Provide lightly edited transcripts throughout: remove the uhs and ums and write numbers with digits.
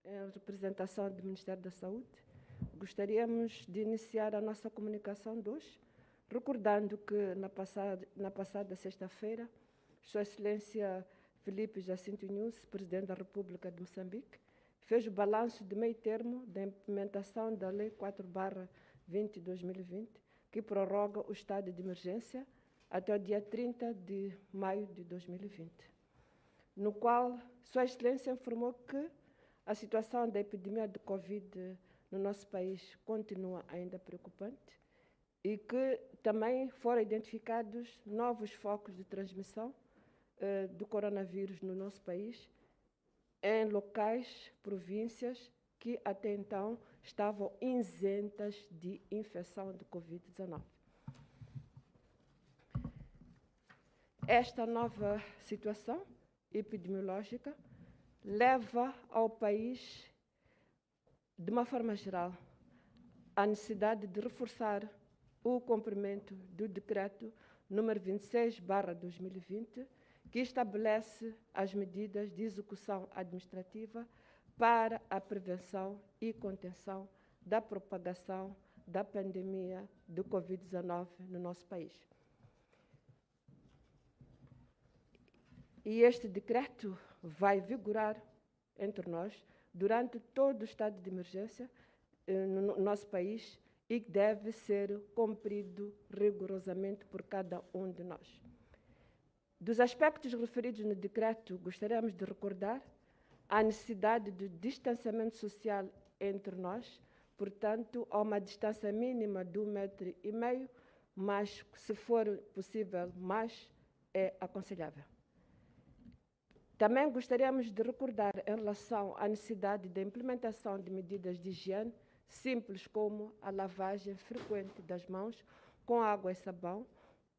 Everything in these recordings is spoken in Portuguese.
em representação do Ministério da Saúde, gostaríamos de iniciar a nossa comunicação de hoje, recordando que na passada sexta-feira, Sua Excelência Filipe Jacinto Nyusi, Presidente da República de Moçambique, fez o balanço de meio termo da implementação da Lei 4/20/2020, que prorroga o estado de emergência até o dia 30 de maio de 2020, no qual Sua Excelência informou que a situação da epidemia de Covid no nosso país continua ainda preocupante e que também foram identificados novos focos de transmissão do coronavírus no nosso país, em locais, províncias que até então estavam isentas de infecção de Covid-19. Esta nova situação epidemiológica leva ao país, de uma forma geral, a necessidade de reforçar o cumprimento do Decreto número 26/2020, que estabelece as medidas de execução administrativa para a prevenção e contenção da propagação da pandemia do Covid-19 no nosso país. E este decreto vai vigorar entre nós durante todo o estado de emergência no nosso país e deve ser cumprido rigorosamente por cada um de nós. Dos aspectos referidos no decreto, gostaríamos de recordar a necessidade de distanciamento social entre nós, portanto, há uma distância mínima de 1,5 metro, mas, se for possível, mais é aconselhável. Também gostaríamos de recordar, em relação à necessidade da implementação de medidas de higiene simples, como a lavagem frequente das mãos com água e sabão,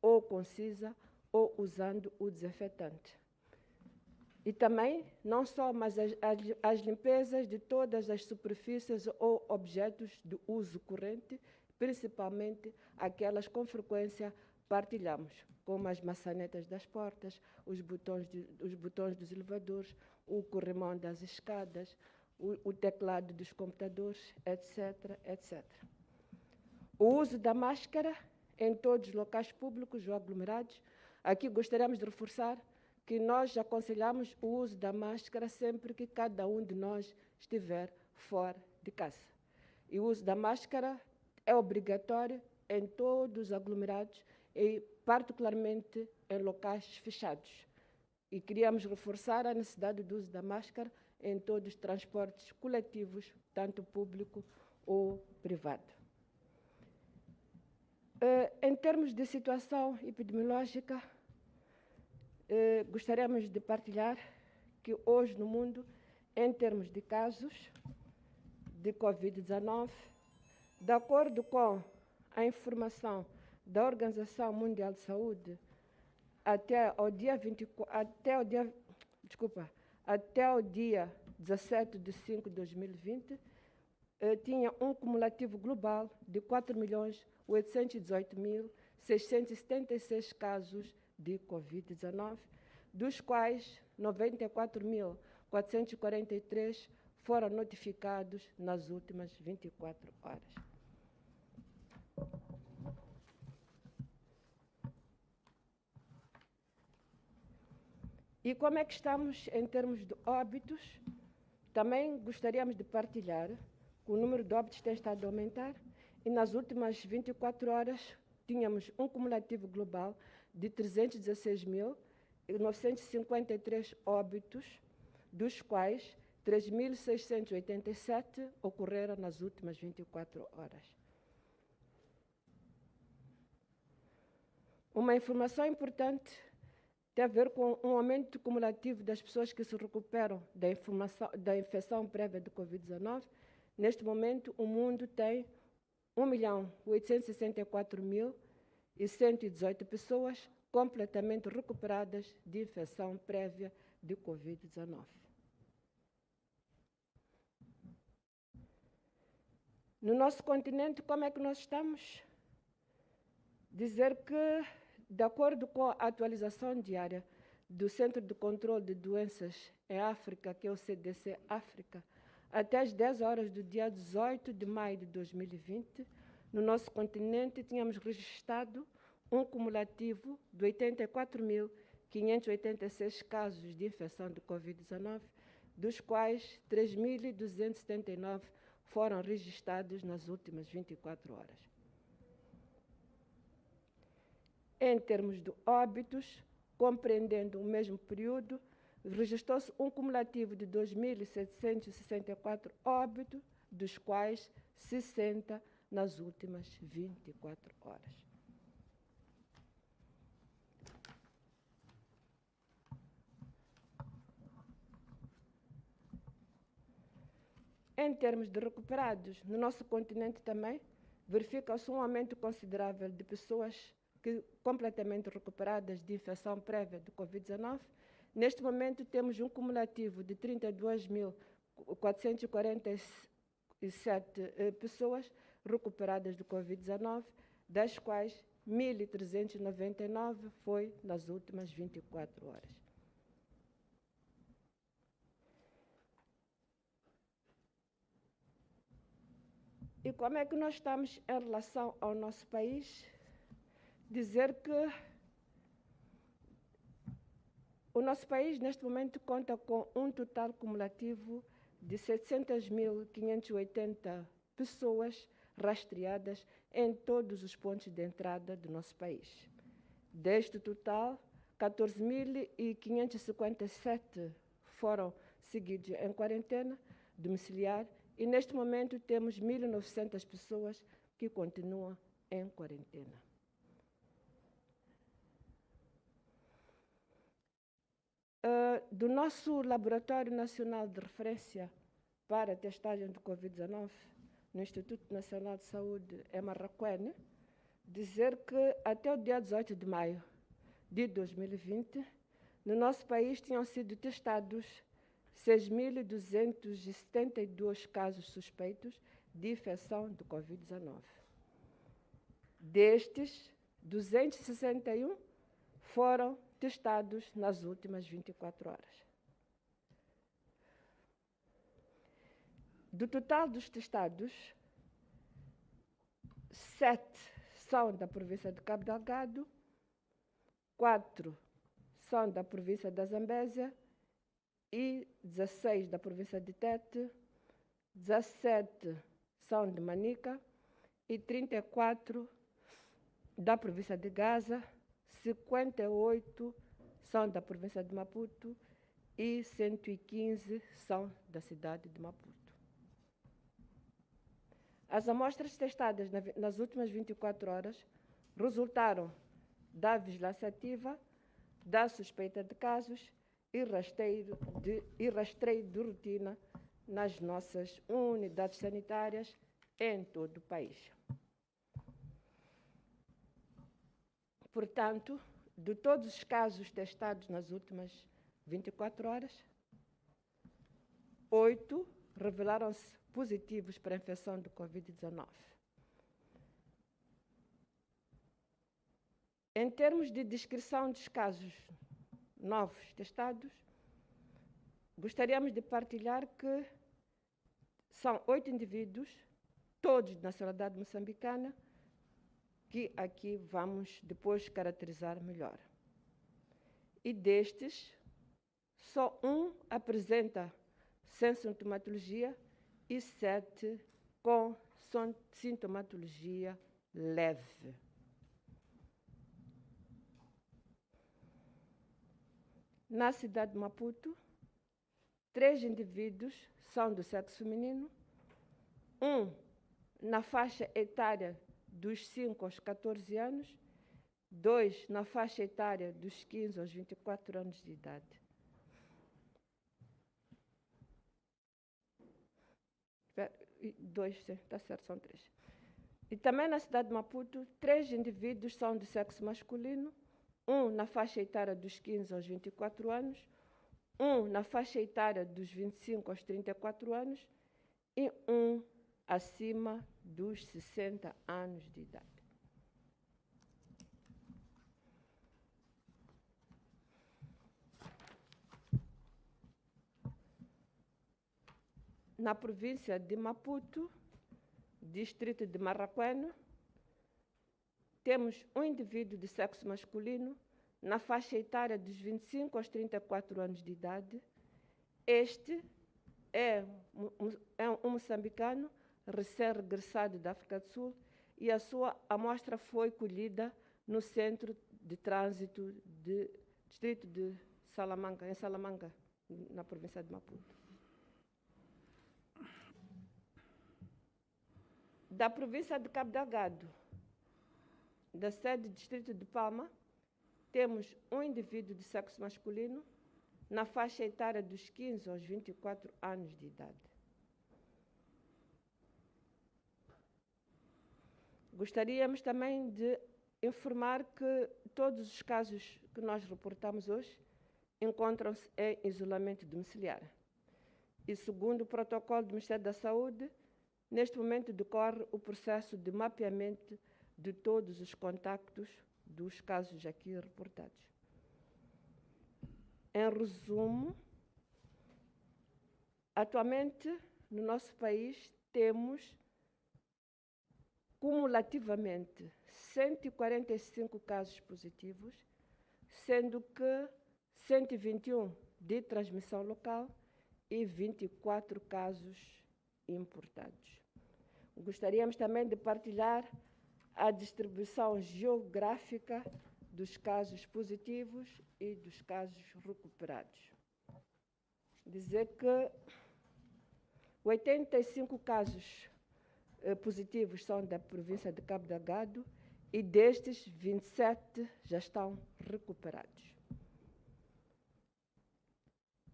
ou com cinza, ou usando o desinfetante. E também, não só, mas as limpezas de todas as superfícies ou objetos de uso corrente, principalmente aquelas com frequência partilhamos, como as maçanetas das portas, os botões dos elevadores, o corrimão das escadas, o teclado dos computadores, etc., etc. O uso da máscara em todos os locais públicos ou aglomerados. Aqui gostaríamos de reforçar que nós aconselhamos o uso da máscara sempre que cada um de nós estiver fora de casa. E o uso da máscara é obrigatório em todos os aglomerados e particularmente em locais fechados. E queríamos reforçar a necessidade do uso da máscara em todos os transportes coletivos, tanto público ou privado. Em termos de situação epidemiológica, gostaríamos de partilhar que hoje no mundo, em termos de casos de Covid-19, de acordo com a informação da Organização Mundial de Saúde, até o dia 17 de 5 de 2020, tinha um cumulativo global de 4.818.676 casos de Covid-19, dos quais 94.443 foram notificados nas últimas 24 horas. E como é que estamos em termos de óbitos? Também gostaríamos de partilhar que o número de óbitos tem estado a aumentar e nas últimas 24 horas tínhamos um cumulativo global de 316.953 óbitos, dos quais 3.687 ocorreram nas últimas 24 horas. Uma informação importante tem a ver com um aumento cumulativo das pessoas que se recuperam da infecção prévia de Covid-19. Neste momento, o mundo tem 1.864.118 pessoas completamente recuperadas de infecção prévia de Covid-19. No nosso continente, como é que nós estamos? Dizer que, de acordo com a atualização diária do Centro de Controlo de Doenças em África, que é o CDC África, até as 10 horas do dia 18 de maio de 2020, no nosso continente tínhamos registrado um cumulativo de 84.586 casos de infecção de Covid-19, dos quais 3.279 foram registrados nas últimas 24 horas. Em termos de óbitos, compreendendo o mesmo período, registrou-se um cumulativo de 2.764 óbitos, dos quais 60 nas últimas 24 horas. Em termos de recuperados, no nosso continente também, verifica-se um aumento considerável de pessoas completamente recuperadas de infecção prévia de Covid-19. Neste momento, temos um cumulativo de 32.447 pessoas recuperadas de Covid-19, das quais 1.399 foi nas últimas 24 horas. E como é que nós estamos em relação ao nosso país? Dizer que o nosso país, neste momento, conta com um total cumulativo de 700.580 pessoas rastreadas em todos os pontos de entrada do nosso país. Deste total, 14.557 foram seguidos em quarentena domiciliar e, neste momento, temos 1.900 pessoas que continuam em quarentena. Do nosso Laboratório Nacional de Referência para a Testagem de Covid-19, no Instituto Nacional de Saúde, em Marraquene, dizer que até o dia 18 de maio de 2020, no nosso país tinham sido testados 6.272 casos suspeitos de infecção de Covid-19. Destes, 261 foram testados nas últimas 24 horas. Do total dos testados, 7 são da província de Cabo Delgado, 4 são da província da Zambésia e 16 da província de Tete, 17 são de Manica e 34 da província de Gaza, 58 são da província de Maputo e 115 são da cidade de Maputo. As amostras testadas nas últimas 24 horas resultaram da vigilância ativa, da suspeita de casos e rastreio de rotina nas nossas unidades sanitárias em todo o país. Portanto, de todos os casos testados nas últimas 24 horas, 8 revelaram-se positivos para a infecção de Covid-19. Em termos de descrição dos casos novos testados, gostaríamos de partilhar que são 8 indivíduos, todos de nacionalidade moçambicana, que aqui vamos depois caracterizar melhor. E destes, só um apresenta sem sintomatologia e 7 com sintomatologia leve. Na cidade de Maputo, 3 indivíduos são do sexo feminino, um na faixa etária dos 5 aos 14 anos, 2 na faixa etária dos 15 aos 24 anos de idade. 2, está certo, são 3. E também na cidade de Maputo, 3 indivíduos são do sexo masculino, um na faixa etária dos 15 aos 24 anos, um na faixa etária dos 25 aos 34 anos e um acima dos 60 anos de idade. na província de Maputo, distrito de Marraqueno, temos um indivíduo de sexo masculino na faixa etária dos 25 aos 34 anos de idade. Este é um moçambicano recém-regressado da África do Sul e a sua amostra foi colhida no centro de trânsito do distrito de Salamanca, em Salamanca, na província de Maputo. Da província de Cabo Delgado, da sede do distrito de Palma, temos um indivíduo de sexo masculino na faixa etária dos 15 aos 24 anos de idade. Gostaríamos também de informar que todos os casos que nós reportamos hoje encontram-se em isolamento domiciliar. E segundo o protocolo do Ministério da Saúde, neste momento decorre o processo de mapeamento de todos os contactos dos casos aqui reportados. Em resumo, atualmente no nosso país temos cumulativamente 145 casos positivos, sendo que 121 de transmissão local e 24 casos importados. Gostaríamos também de partilhar a distribuição geográfica dos casos positivos e dos casos recuperados. Dizer que 85 casos positivos são da província de Cabo Delgado e destes 27 já estão recuperados.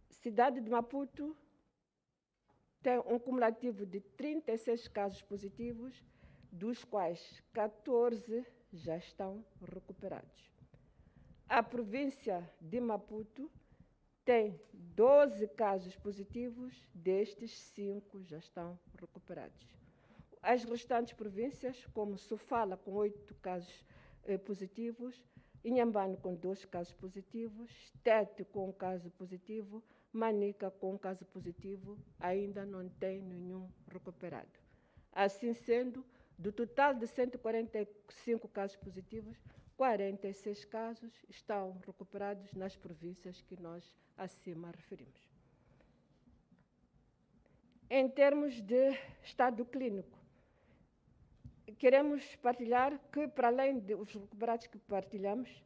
Cidade de Maputo tem um cumulativo de 36 casos positivos, dos quais 14 já estão recuperados. A província de Maputo tem 12 casos positivos, destes 5 já estão recuperados. As restantes províncias, como Sofala, com 8 casos positivos, Inhambane, com 2 casos positivos, Tete, com 1 caso positivo, Manica, com 1 caso positivo, ainda não tem nenhum recuperado. Assim sendo, do total de 145 casos positivos, 46 casos estão recuperados nas províncias que nós acima referimos. Em termos de estado clínico, queremos partilhar que, para além dos recuperados que partilhamos,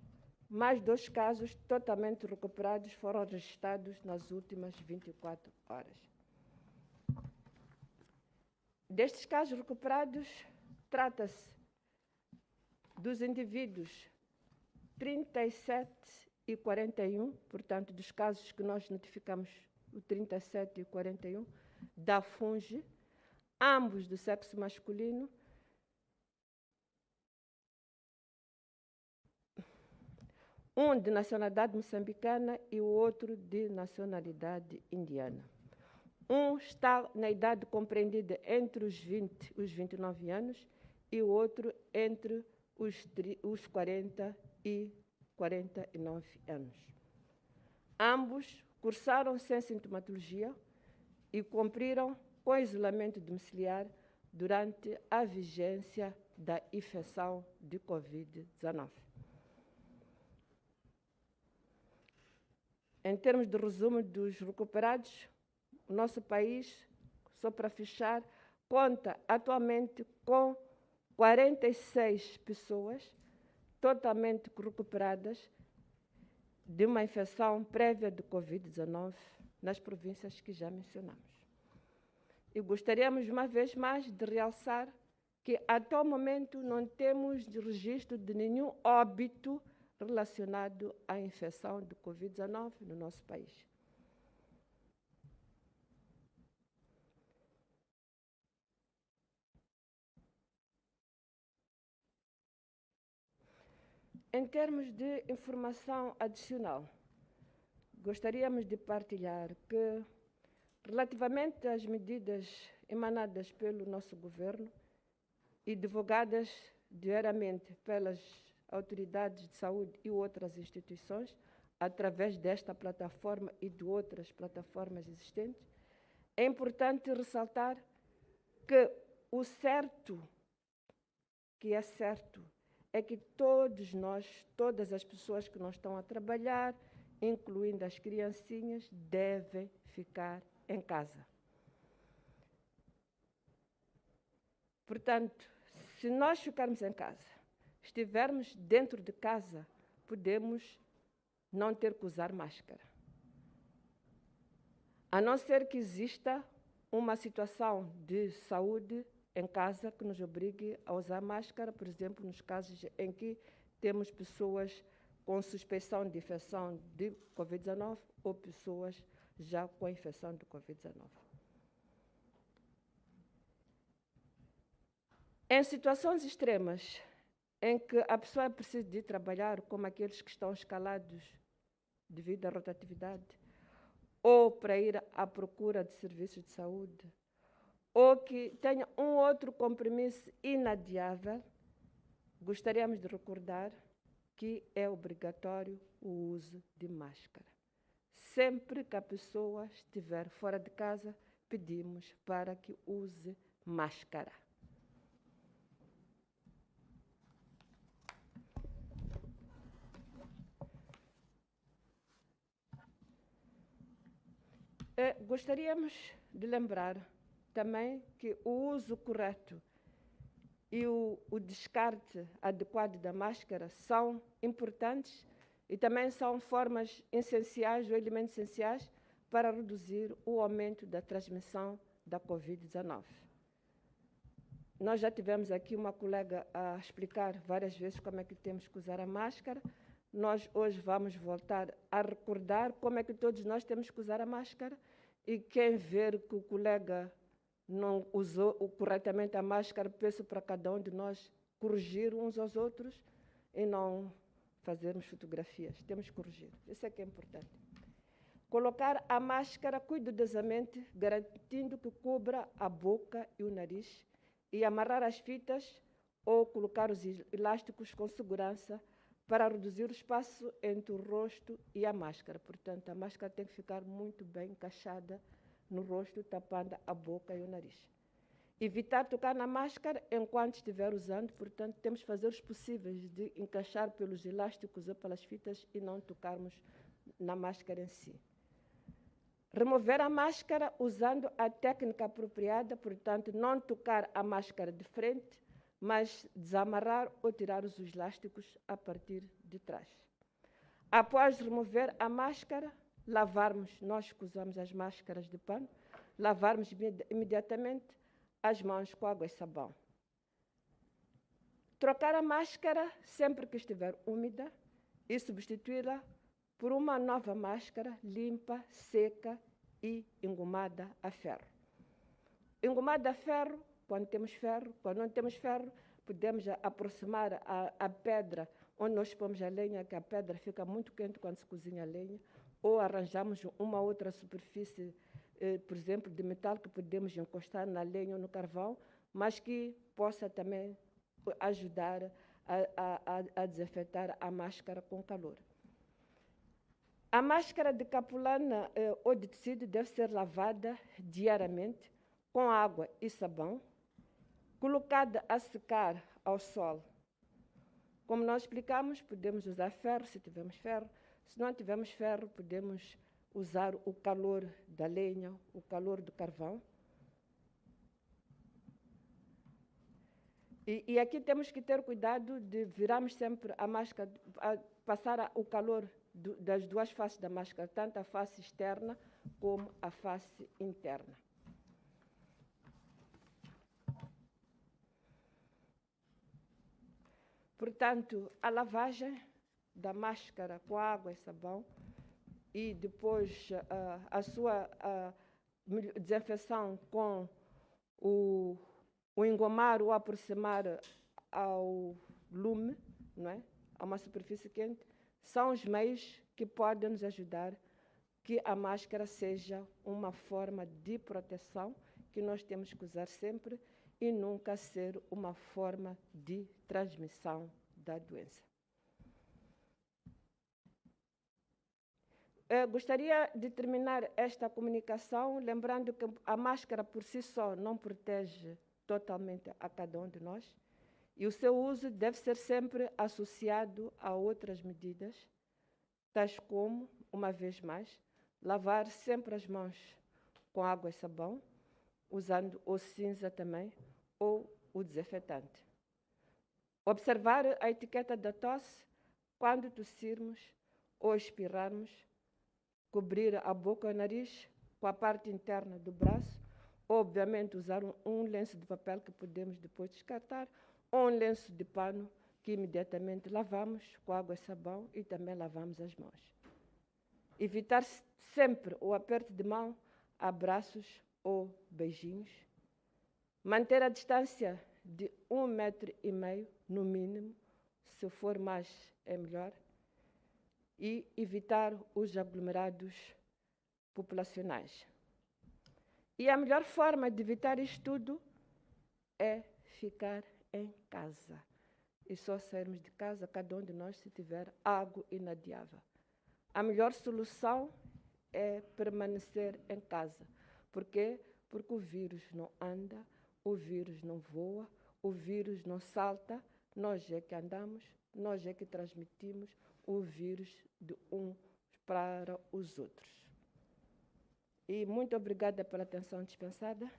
mais 2 casos totalmente recuperados foram registrados nas últimas 24 horas. Destes casos recuperados, trata-se dos indivíduos 37 e 41, portanto, dos casos que nós notificamos, o 37 e o 41, da FUNGE, ambos do sexo masculino, um de nacionalidade moçambicana e o outro de nacionalidade indiana. Um está na idade compreendida entre os 20 e os 29 anos e o outro entre os 40 e 49 anos. Ambos cursaram sem sintomatologia e cumpriram com isolamento domiciliar durante a vigência da infecção de Covid-19. Em termos de resumo dos recuperados, o nosso país, só para fechar, conta atualmente com 46 pessoas totalmente recuperadas de uma infecção prévia de Covid-19 nas províncias que já mencionamos. E gostaríamos, uma vez mais, de realçar que, até o momento, não temos registro de nenhum óbito relacionado à infecção de Covid-19 no nosso país. Em termos de informação adicional, gostaríamos de partilhar que, relativamente às medidas emanadas pelo nosso governo e divulgadas diariamente pelas autoridades de saúde e outras instituições, através desta plataforma e de outras plataformas existentes, é importante ressaltar que o certo, que é certo, é que todos nós, todas as pessoas que não estão a trabalhar, incluindo as criancinhas, devem ficar em casa. Portanto, se nós ficarmos em casa, estivermos dentro de casa, podemos não ter que usar máscara. A não ser que exista uma situação de saúde em casa que nos obrigue a usar máscara, por exemplo, nos casos em que temos pessoas com suspeição de infecção de Covid-19 ou pessoas já com a infecção de Covid-19. Em situações extremas, em que a pessoa precisa de trabalhar, como aqueles que estão escalados devido à rotatividade, ou para ir à procura de serviços de saúde, ou que tenha um outro compromisso inadiável, gostaríamos de recordar que é obrigatório o uso de máscara. Sempre que a pessoa estiver fora de casa, pedimos para que use máscara. Gostaríamos de lembrar também que o uso correto e o descarte adequado da máscara são importantes e também são formas essenciais ou elementos essenciais para reduzir o aumento da transmissão da Covid-19. Nós já tivemos aqui uma colega a explicar várias vezes como é que temos que usar a máscara. Nós hoje vamos voltar a recordar como é que todos nós temos que usar a máscara e quem ver que o colega não usou corretamente a máscara, peço para cada um de nós corrigir uns aos outros e não fazermos fotografias. Temos que corrigir. Isso é que é importante. Colocar a máscara cuidadosamente, garantindo que cubra a boca e o nariz, e amarrar as fitas ou colocar os elásticos com segurança para reduzir o espaço entre o rosto e a máscara. Portanto, a máscara tem que ficar muito bem encaixada no rosto, tapando a boca e o nariz. Evitar tocar na máscara enquanto estiver usando, portanto, temos que fazer os possíveis de encaixar pelos elásticos ou pelas fitas e não tocarmos na máscara em si. Remover a máscara usando a técnica apropriada, portanto, não tocar a máscara de frente, mas desamarrar ou tirar os elásticos a partir de trás. Após remover a máscara, lavarmos, nós que usamos as máscaras de pano, lavarmos imediatamente as mãos com água e sabão. Trocar a máscara sempre que estiver úmida e substituí-la por uma nova máscara limpa, seca e engomada a ferro. Engomada a ferro, quando temos ferro, quando não temos ferro, podemos aproximar a pedra onde nós pomos a lenha, que a pedra fica muito quente quando se cozinha a lenha, ou arranjamos uma outra superfície, por exemplo, de metal que podemos encostar na lenha ou no carvão, mas que possa também ajudar a desinfetar a máscara com calor. A máscara de capulana ou de tecido deve ser lavada diariamente com água e sabão, colocada a secar ao sol. Como nós explicamos, podemos usar ferro se tivermos ferro. Se não tivermos ferro, podemos usar o calor da lenha, o calor do carvão. E aqui temos que ter cuidado de virarmos sempre a máscara, passar o calor das duas faces da máscara, tanto a face externa como a face interna. Portanto, a lavagem da máscara com água e sabão e depois a sua desinfecção com o engomar ou aproximar ao lume, não é? A uma superfície quente, são os meios que podem nos ajudar que a máscara seja uma forma de proteção que nós temos que usar sempre e nunca ser uma forma de transmissão da doença. Gostaria de terminar esta comunicação lembrando que a máscara por si só não protege totalmente a cada um de nós e o seu uso deve ser sempre associado a outras medidas, tais como, uma vez mais, lavar sempre as mãos com água e sabão, usando o cinza também ou o desinfetante. Observar a etiqueta da tosse quando tossirmos ou espirrarmos, cobrir a boca e o nariz com a parte interna do braço, obviamente usar um lenço de papel que podemos depois descartar, ou um lenço de pano que imediatamente lavamos com água e sabão e também lavamos as mãos. Evitar sempre o aperto de mão, abraços ou beijinhos. Manter a distância de 1,5 metro, no mínimo, se for mais é melhor. E evitar os aglomerados populacionais. E a melhor forma de evitar isto tudo é ficar em casa. E só sairmos de casa, cada um de nós, se tiver água inadiável. A melhor solução é permanecer em casa. Por quê? Porque o vírus não anda, o vírus não voa, o vírus não salta, nós é que andamos, nós é que transmitimos o vírus de uns para os outros. E muito obrigada pela atenção dispensada.